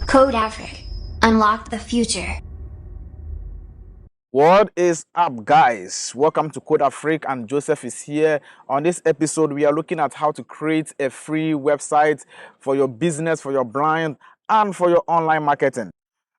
Code Afric. Unlock the future. What is up, guys? Welcome to Code Afric, and Joseph is here. On this episode, we are looking at how to create a free website for your business, for your brand, and for your online marketing.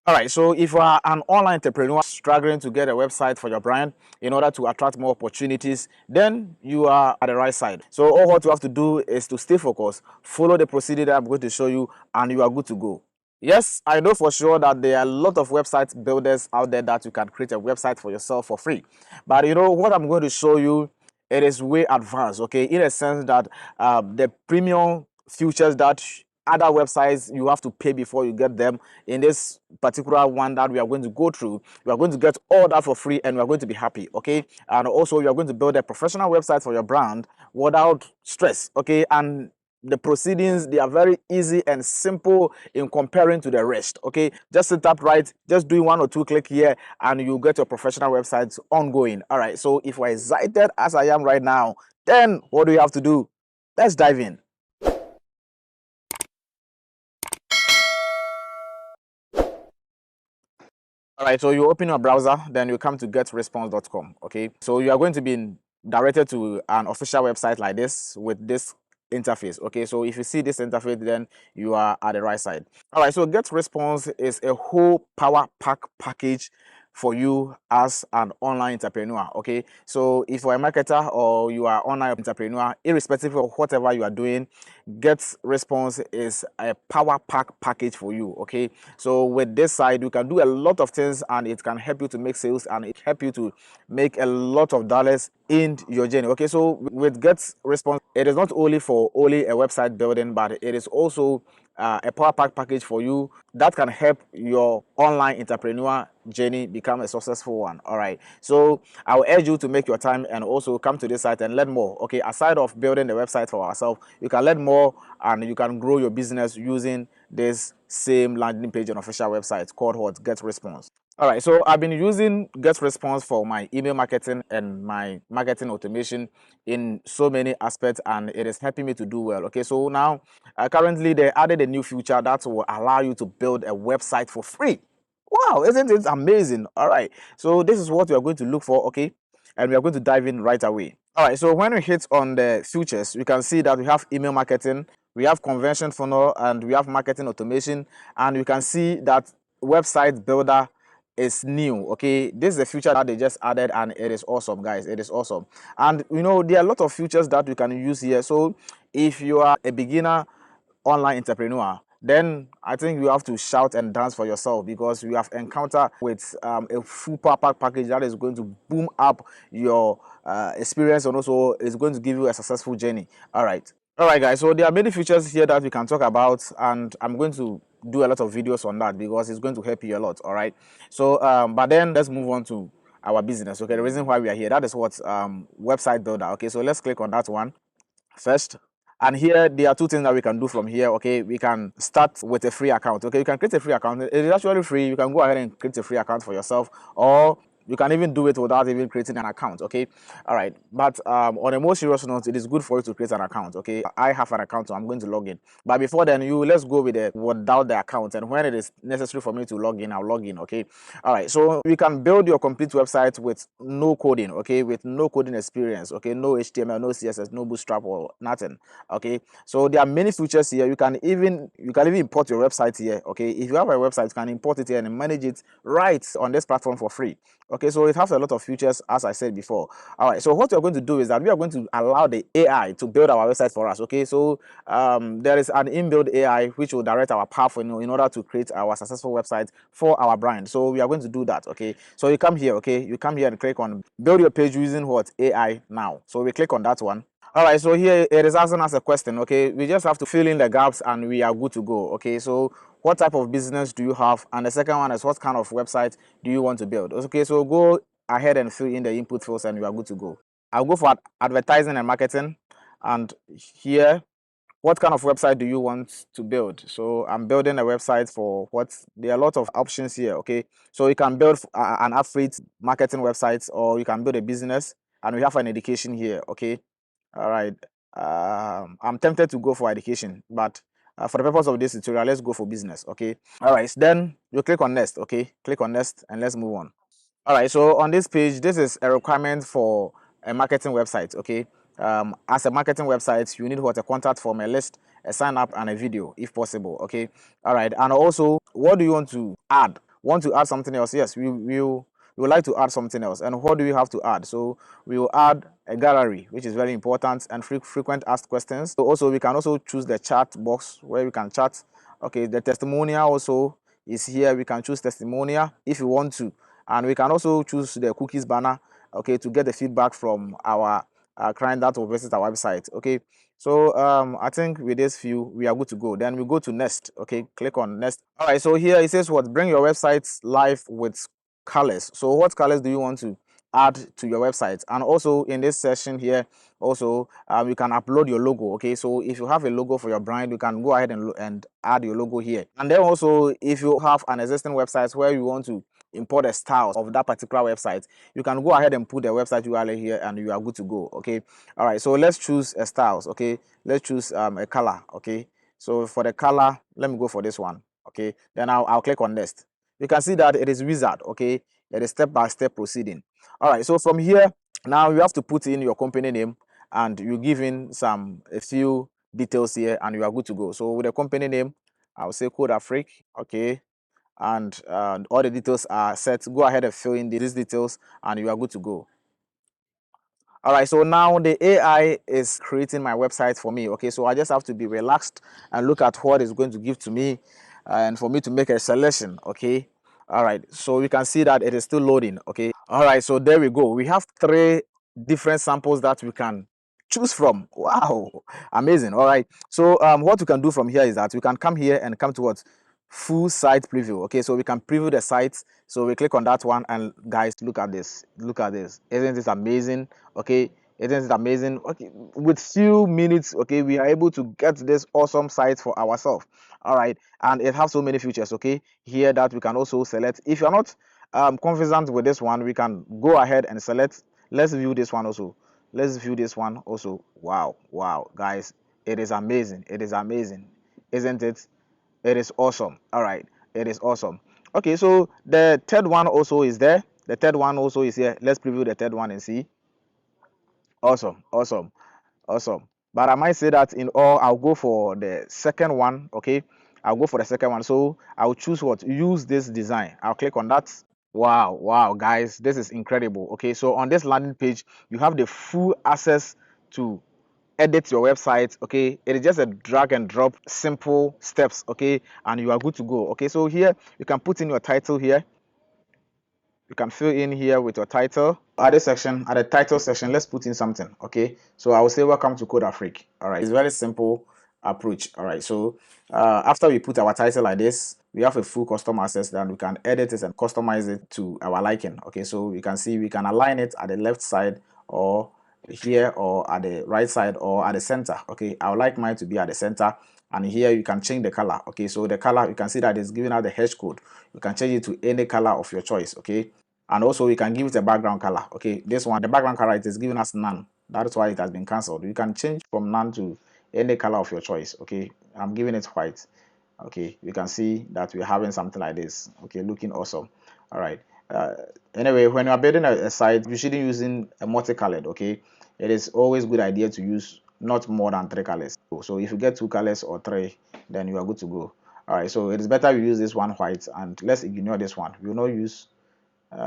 All right, so if you are an online entrepreneur struggling to get a website for your brand in order to attract more opportunities, then you are at the right side. So all what you have to do is to stay focused, follow the procedure that I'm going to show you, and you are good to go. Yes, I know for sure that there are a lot of website builders out there that you can create a website for yourself for free. But you know what I'm going to show you, it is way advanced, okay? In a sense that the premium features that other websites you have to pay before you get them, in this particular one that we are going to go through, you are going to get all that for free and we are going to be happy, okay? And also you are going to build a professional website for your brand without stress, okay? And the proceedings, they are very easy and simple in comparing to the rest, okay? Just sit up right, just doing 1 or 2 click here and you get your professional websites ongoing. All right, so if you're excited as I am right now, then what do you have to do? Let's dive in. All right, so you open your browser, then you come to getresponse.com, okay? So you are going to be directed to an official website like this with this interface, okay? So if you see this interface, then you are at the right side. All right, so getResponse is a whole power pack package for you as an online entrepreneur, okay? So if you're a marketer or you are an online entrepreneur, irrespective of whatever you are doing, getResponse is a power pack package for you, okay? So with this side, you can do a lot of things and it can help you to make sales and it help you to make a lot of dollars in your journey, okay? So with getResponse, it is not only for only a website building, but it is also a power pack package for you that can help your online entrepreneur journey become a successful one. All right, so I will urge you to make your time and also come to this site and learn more, okay? Aside of building the website for ourselves, you can learn more and you can grow your business using this same landing page on official website called what? GetResponse. All right, so I've been using GetResponse for my email marketing and my marketing automation in so many aspects, and it is helping me to do well. Okay, so now currently they added a new feature that will allow you to build a website for free. Wow, isn't it amazing? All right, so this is what we are going to look for, okay? And we are going to dive in right away. All right, so when we hit on the features, we can see that we have email marketing, we have conversion funnel, and we have marketing automation, and you can see that website builder is new, okay? This is a feature that they just added and it is awesome, guys. It is awesome. And you know, there are a lot of features that you can use here. So if you are a beginner online entrepreneur, then I think you have to shout and dance for yourself because you have encountered with a full power pack package that is going to boom up your experience and also is going to give you a successful journey. All right, guys, so there are many features here that we can talk about and I'm going to do a lot of videos on that because it's going to help you a lot. All right, so but then let's move on to our business, okay? The reason why we are here, that is what website builder, okay? So let's click on that one first. And here there are 2 things that we can do from here, okay? We can start with a free account, okay? You can create a free account. It is actually free. You can go ahead and create a free account for yourself, or you can even do it without even creating an account, okay? All right, but on a more serious note, it is good for you to create an account, okay? I have an account, so I'm going to log in. But before then, let's go with it without the account, and when it is necessary for me to log in, I'll log in, okay? All right, so you can build your complete website with no coding, okay? With no coding experience, okay? No HTML, no CSS, no bootstrap or nothing, okay? So there are many features here. You can even import your website here, okay? If you have a website, you can import it here and manage it right on this platform for free. Okay, so it has a lot of features, as I said before. All right, so what we're going to do is that we are going to allow the AI to build our website for us. Okay, so there is an inbuilt AI which will direct our path in order to create our successful website for our brand. So we are going to do that. Okay, so you come here, okay, you come here and click on build your page using what? AI now. So we click on that one. All right, so here it is asking us a question, okay? We just have to fill in the gaps and we are good to go, okay? So what type of business do you have? And the second one is what kind of website do you want to build? Okay, so go ahead and fill in the input fields and you are good to go. I'll go for advertising and marketing. And here, what kind of website do you want to build? So I'm building a website for what? There are a lot of options here, okay? So you can build an Afric marketing website or you can build a business, and we have an education here, okay? All right. I'm tempted to go for education, but for the purpose of this tutorial, let's go for business. Okay, all right, then you click on next. Okay, click on next and let's move on. All right, so on this page, this is a requirement for a marketing website. Okay, as a marketing website, you need what? A contact form, a list, a sign up, and a video if possible. Okay, all right, and also what do you want to add? Want to add something else? Yes, we would like to add something else. And what do you have to add? So we will add a gallery, which is very important, and frequent asked questions. So also we can also choose the chat box where we can chat. Okay, the testimonial also is here. We can choose testimonial if you want to, and we can also choose the cookies banner, okay, to get the feedback from our client that will visit our website. Okay, so I think with this few we are good to go. Then we go to next. Okay, click on next. All right, so here it says what? Bring your website live with colors. So what colors do you want to add to your website? And also in this session here, also you can upload your logo. Okay, so if you have a logo for your brand, you can go ahead and add your logo here. And then also if you have an existing website where you want to import the styles of that particular website, you can go ahead and put the website URL here and you are good to go. Okay, all right, so let's choose a styles. Okay, let's choose a color. Okay, so for the color, let me go for this one. Okay, then I'll click on next. You can see that it is wizard. Okay, it is step-by-step proceeding. All right, so from here now you have to put in your company name and you give in a few details here and you are good to go. So with the company name, I'll say code Afric. Okay, and all the details are set. Go ahead and fill in these details and you are good to go. All right, so now the AI is creating my website for me. Okay, so I just have to be relaxed and look at what it's going to give to me and for me to make a selection. Okay, all right, so we can see that it is still loading. Okay, all right, so there we go. We have 3 different samples that we can choose from. Wow, amazing. All right, so what we can do from here is that we can come here and come to what? Full site preview. Okay, so we can preview the site. So we click on that one and guys, look at this, isn't this amazing? Okay, isn't it amazing? Okay, with few minutes, okay, we are able to get this awesome site for ourselves. All right, and it has so many features. Okay, here that we can also select. If you're not confident with this one, we can go ahead and select. Let's view this one also. Wow, guys, it is amazing. Isn't it? It is awesome. All right, it is awesome. Okay, so the third one also is there. The third one also is here. Let's preview the third one and see. Awesome. But I might say that in all, I'll go for the second one. Okay, I'll go for the second one. So I'll choose what? Use this design. I'll click on that. Wow, guys, this is incredible. Okay, so on this landing page, you have the full access to edit your website. Okay, it is just a drag and drop simple steps. Okay, and you are good to go. Okay, so here you can put in your title here. You can fill in here with your title. At this section, at the title section, let's put in something. Okay, so I will say welcome to Code Afric. All right, it's very simple approach. All right, so after we put our title like this, we have a full custom access, then we can edit it and customize it to our liking. Okay, so you can see we can align it at the left side or here or at the right side or at the center. Okay, I would like mine to be at the center, and here you can change the color. Okay, so the color, you can see that it's giving out the hash code. You can change it to any color of your choice. Okay, and also you can give it a background color. Okay, this one, the background color, it is giving us none. That is why it has been cancelled. You can change from none to any color of your choice. Okay, I'm giving it white. Okay, you can see that we're having something like this. Okay, looking awesome. All right, anyway, when you're building a site, you shouldn't using a multicolored. Okay, it is always good idea to use not more than 3 colors. So if you get 2 colors or 3, then you are good to go. All right, so it is better you use this one white, and let's ignore this one. We will not use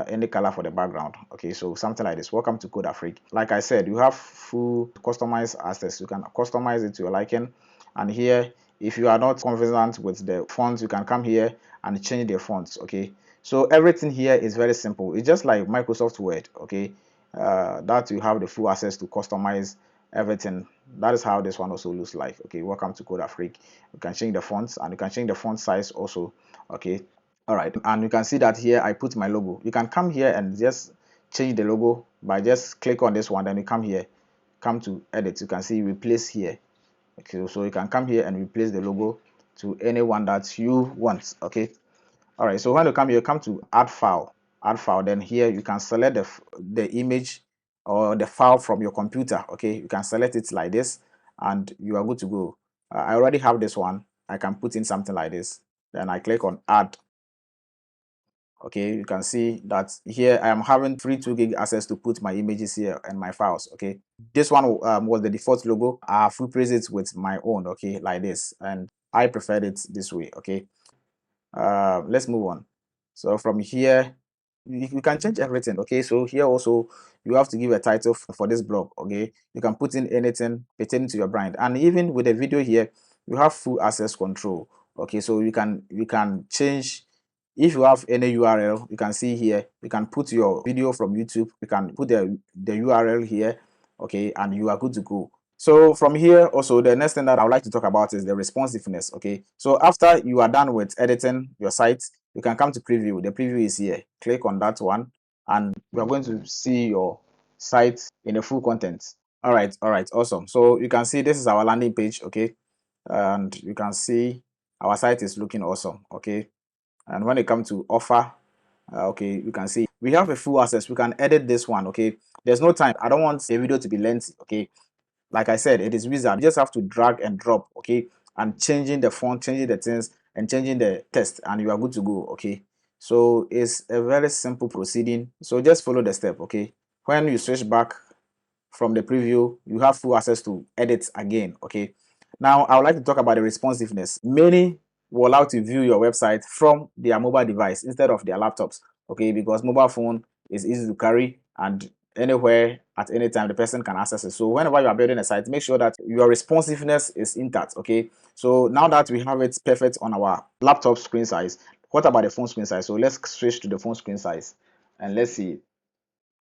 any color for the background. Okay, so something like this. Welcome to Code Afric. Like I said, you have full customized access. You can customize it to your liking, and here, if you are not confident with the fonts, you can come here and change the fonts. Okay, so everything here is very simple. It's just like Microsoft Word. Okay, that you have the full access to customize everything. That is how this one also looks like. Okay, welcome to Code Afric. You can change the fonts and you can change the font size also. Okay, all right, and you can see that here I put my logo. You can come here and just change the logo by just click on this one, then you come here, come to edit. You can see replace here. Okay, so you can come here and replace the logo to anyone that you want. Okay, all right, so when you come here, come to add file, then here you can select the image or the file from your computer. Okay, you can select it like this and you are good to go. I already have this one. I can put in something like this. Then I click on add. Okay, you can see that here I am having free 2 gig access to put my images here and my files. Okay, this one was the default logo. I have replaced it with my own, okay, like this, and I preferred it this way. Okay, let's move on. So from here you can change everything. Okay, so here also you have to give a title for this blog. Okay, you can put in anything pertaining to your brand, and even with the video here you have full access control. Okay, so you can change. If you have any URL, you can see here, you can put your video from YouTube, you can put the URL here, okay, and you are good to go. So from here also, the next thing that I would like to talk about is the responsiveness. Okay, so after you are done with editing your site, you can come to preview. The preview is here. Click on that one and you are going to see your site in the full content. All right, awesome. So you can see this is our landing page. Okay, and you can see our site is looking awesome. Okay, and when it comes to offer, okay, you can see we have a full access. We can edit this one. Okay, there's no time. I don't want the video to be lengthy. Okay, like I said, it is wizard. You just have to drag and drop. Okay, and changing the font, changing the things, and changing the text, and you are good to go. Okay, so it's a very simple proceeding. So just follow the step. Okay, when you switch back from the preview, you have full access to edit again. Okay, now I would like to talk about the responsiveness. Many will allow to view your website from their mobile device instead of their laptops. Okay, because mobile phone is easy to carry and anywhere at any time the person can access it. So whenever you are building a site, make sure that your responsiveness is intact. Okay, so now that we have it perfect on our laptop screen size, what about the phone screen size? So let's switch to the phone screen size and let's see.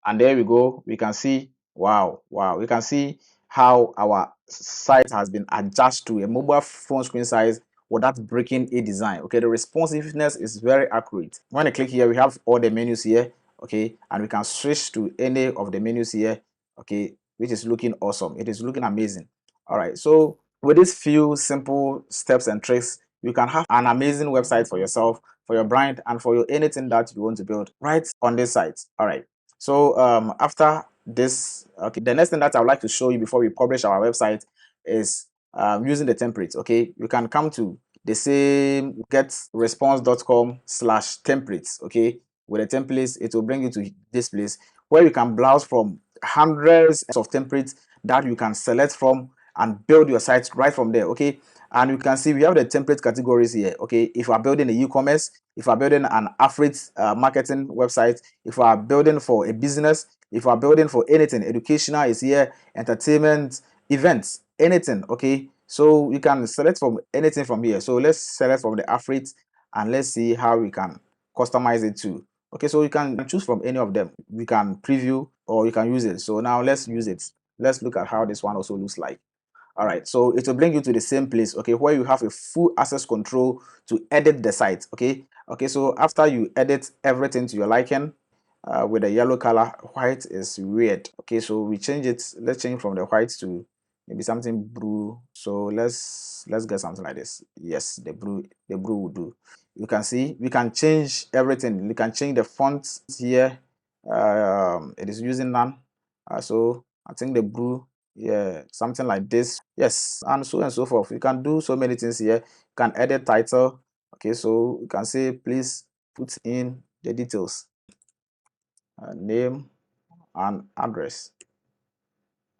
And there we go, we can see, wow, we can see how our site has been adjusted to a mobile phone screen size without breaking a design. Okay, the responsiveness is very accurate. When I click here, we have all the menus here. Okay, and we can switch to any of the menus here. Okay, which is looking awesome. It is looking amazing. All right, so with these few simple steps and tricks, you can have an amazing website for yourself, for your brand, and for your anything that you want to build right on this site. All right, so after this, okay, the next thing that I would like to show you before we publish our website is using the templates. Okay, you can come to the same getresponse.com/templates. Okay, with the templates, it will bring you to this place where you can browse from hundreds of templates that you can select from and build your site right from there. Okay, and you can see we have the template categories here. Okay, if you are building an e-commerce, if you are building an Afric marketing website, if you are building for a business, if you are building for anything, educational is here, entertainment, events, anything. Okay, so you can select from anything from here. So let's select from the Afric and let's see how we can customize it too. Okay, so you can choose from any of them. We can preview or you can use it. So now let's use it. Let's look at how this one also looks like. All right, so it will bring you to the same place, okay, where you have a full access control to edit the site. Okay, so after you edit everything to your liking, with the yellow color, white is weird. Okay, so we change it. Let's change from the white to maybe something blue. So let's get something like this. Yes, the blue will do. You can see we can change everything. We can change the font here. It is using none. So I think the blue, yeah, something like this. Yes, and so forth. You can do so many things here. You can edit title. Okay, so you can say please put in the details, name and address.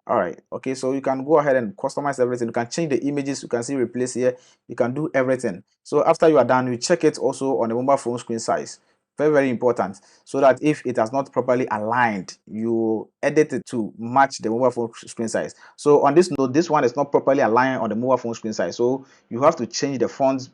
All right, okay, so you can go ahead and customize everything. You can change the images. You can see replace here. You can do everything. So after you are done, you check it also on the mobile phone screen size. Very important, so that if it has not properly aligned, you edit it to match the mobile phone screen size. So on this note, this one is not properly aligned on the mobile phone screen size, so you have to change the fonts,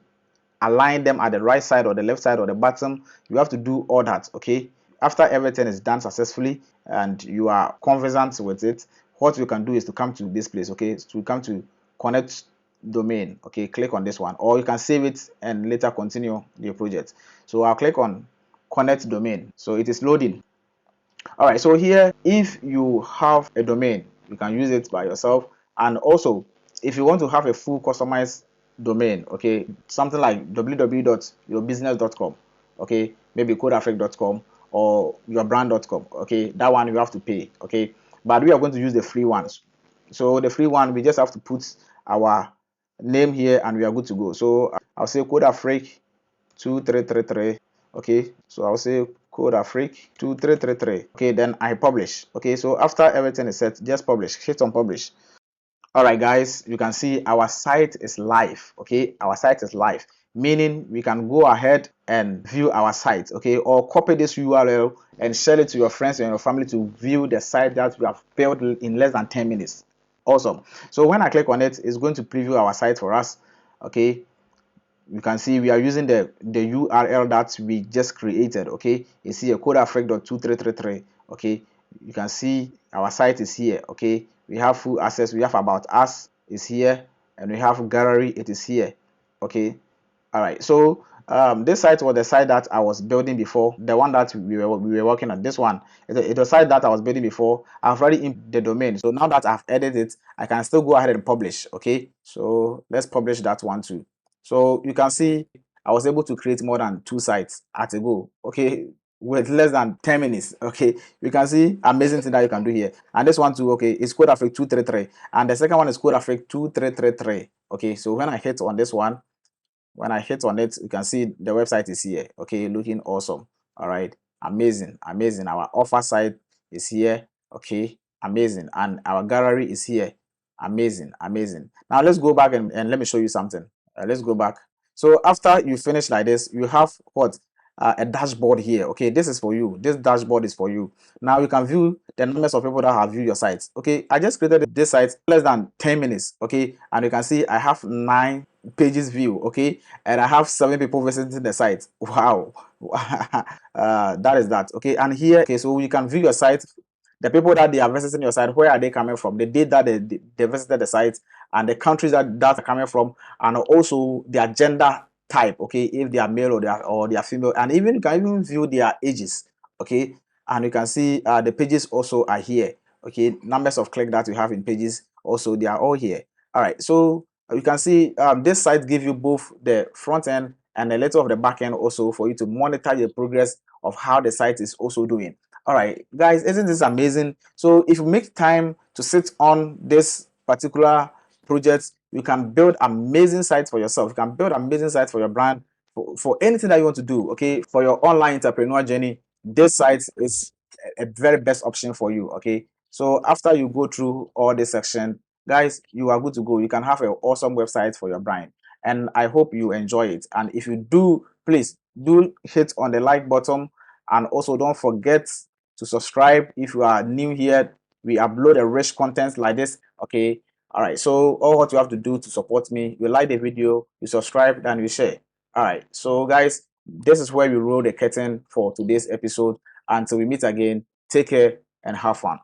align them at the right side or the left side or the bottom. You have to do all that. Okay, after everything is done successfully and you are conversant with it, what you can do is to come to this place. Okay, so come to connect domain. Okay, click on this one, or you can save it and later continue your project. So I'll click on connect domain. So it is loading. All right, so here, if you have a domain, you can use it by yourself. And also, if you want to have a full customized domain, okay, something like www.yourbusiness.com, okay, maybe codeafric.com or yourbrand.com, okay, that one you have to pay, okay, but we are going to use the free ones. So the free one, we just have to put our name here, and we are good to go. So I'll say code Afric 2333. Okay, so I'll say code Afric 2333. Okay, then I publish. Okay, so after everything is set, just publish. Hit on publish. All right, guys, you can see our site is live. Okay, our site is live, meaning we can go ahead and view our site. Okay, or copy this URL and share it to your friends and your family to view the site that we have built in less than 10 minutes. Awesome. So when I click on it, it's going to preview our site for us. Okay, you can see we are using the URL that we just created. Okay, you see a codeafric.2333. Okay, you can see our site is here. Okay, we have full access. We have about us is here, and we have gallery, it is here. Okay, all right, so this site was the site that I was building before, the one that we were working on. This one, it's a site that I was building before. I've already in the domain, so now that I've edited it, I can still go ahead and publish. Okay, so let's publish that one too. So you can see I was able to create more than 2 sites at a go. Okay, with less than 10 minutes. Okay, you can see amazing thing that you can do here. And this one too, okay, is code Afric 233, and the second one is code Afric 2333. Okay, so when I hit on this one, when I hit on it, you can see the website is here. Okay, looking awesome. All right, amazing, amazing. Our offer site is here. Okay, amazing. And our gallery is here. Amazing, amazing. Now let's go back and let me show you something. Let's go back. So after you finish like this, you have what? A dashboard here. Okay, this is for you. This dashboard is for you. Now you can view the numbers of people that have viewed your site. Okay, I just created this site less than 10 minutes. Okay, and you can see I have 9 pages view. Okay, and I have 7 people visiting the site. Wow. That is that. Okay, and here, okay, so you can view your site, the people that they are visiting your site, where are they coming from, the date that they visited the site, and the countries that are coming from, and also their gender type. Okay, if they are male or they are female, and even you can even view their ages. Okay, and you can see the pages also are here. Okay, numbers of click that you have in pages also, they are all here. All right, so you can see this site gives you both the front end and a little of the back end also, for you to monitor the progress of how the site is also doing. All right, guys, isn't this amazing? So if you make time to sit on this particular project, you can build amazing sites for yourself. You can build amazing sites for your brand, for anything that you want to do. Okay, for your online entrepreneur journey, this site is a very best option for you. Okay, so after you go through all this section, guys, you are good to go. You can have an awesome website for your brand, and I hope you enjoy it. And if you do, please do hit on the like button, and also don't forget to subscribe if you are new here. We upload a rich content like this. Okay, all right, so all what you have to do to support me, you like the video, you subscribe, and you share. All right, so guys, this is where we roll the curtain for today's episode. Until we meet again, take care and have fun.